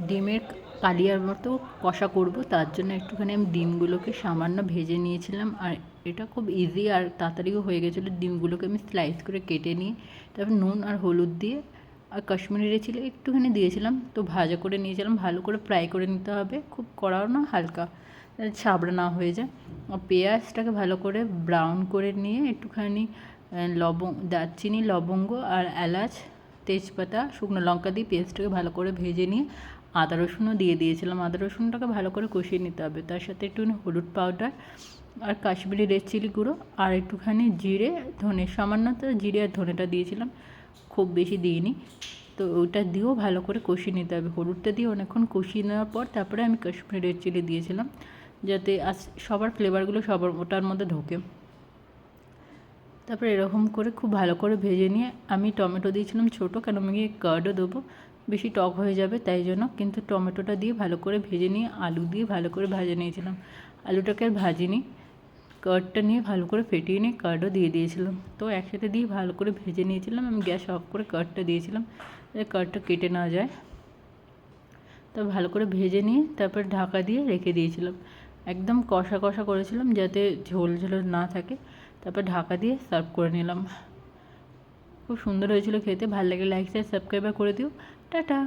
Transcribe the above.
ডিমের কালিয়ার মতো কষা করব, তার জন্য একটুখানি আমি ডিমগুলোকে সামান্য ভেজে নিয়েছিলাম। আর এটা খুব ইজি আর তাড়াতাড়িও হয়ে গেছিলো। ডিমগুলোকে আমি স্লাইস করে কেটে নিয়ে তারপর নুন আর হলুদ দিয়ে আর কাশ্মীরি রেড চিলি একটুখানি দিয়েছিলাম, তো ভাজা করে নিয়েছিলাম। ভালো করে ফ্রাই করে নিতে হবে, খুব কড়াও না হালকা, ছাবড়া না হয়ে যায়। আর পেঁয়াজটাকে ভালো করে ব্রাউন করে নিয়ে একটুখানি দারচিনি, লবঙ্গ আর এলাচ, তেজপাতা, শুকনো লঙ্কা দিয়ে পেঁয়াজটাকে ভালো করে ভেজে নিয়ে আদা রসুনও দিয়ে দিয়েছিলাম। আদা রসুনটাকে ভালো করে কষিয়ে নিতে হবে। তার সাথে একটুখানি হলুদ পাউডার আর কাশ্মীরি রেড চিলি গুঁড়ো আর একটুখানি জিরে ধনে, সামান্য তো জিরে আর ধনেটা দিয়েছিলাম, খুব বেশি দিইনি। তো ওইটা দিয়েও ভালো করে কষিয়ে নিতে হবে। হলুদটা দিয়ে অনেকক্ষণ কষিয়ে নেওয়ার পর তারপরে আমি কাশ্মীরি রেড চিলি দিয়েছিলাম, যাতে সবার ফ্লেভারগুলো সবার ওটার মধ্যে ঢোকে। তারপরে এরকম করে খুব ভালো করে ভেজে নিয়ে আমি টমেটো দিয়েছিলাম ছোটো, কেন আমি কার্ডও দেবো, বেশি টক হয়ে যাবে তাই জন্য। কিন্তু টমেটোটা দিয়ে ভালো করে ভেজে নিয়ে আলু দিয়ে ভালো করে ভেজে নিয়েছিলাম। আলুটাকে আর ভাজিনি, কার্ডটা নিয়ে ভালো করে ফেটিয়ে নিয়ে কার্ডও দিয়ে দিয়েছিলাম। তো একসাথে দিয়ে ভালো করে ভেজে নিয়েছিলাম। আমি গ্যাস অফ করে কার্ডটা দিয়েছিলাম যাতে কার্ডটা কেটে না যায়। তো ভালো করে ভেজে নিয়ে তারপর ঢাকা দিয়ে রেখে দিয়েছিলাম। একদম কষা কষা করেছিলাম যাতে ঝোল ঝোল না থাকে। তারপর ঢাকা দিয়ে সার্ভ করে নিলাম। খুব সুন্দর হয়েছিল খেতে। ভালো লাগে লাইক শেয়ার সাবস্ক্রাইব করে দিও। টাটা।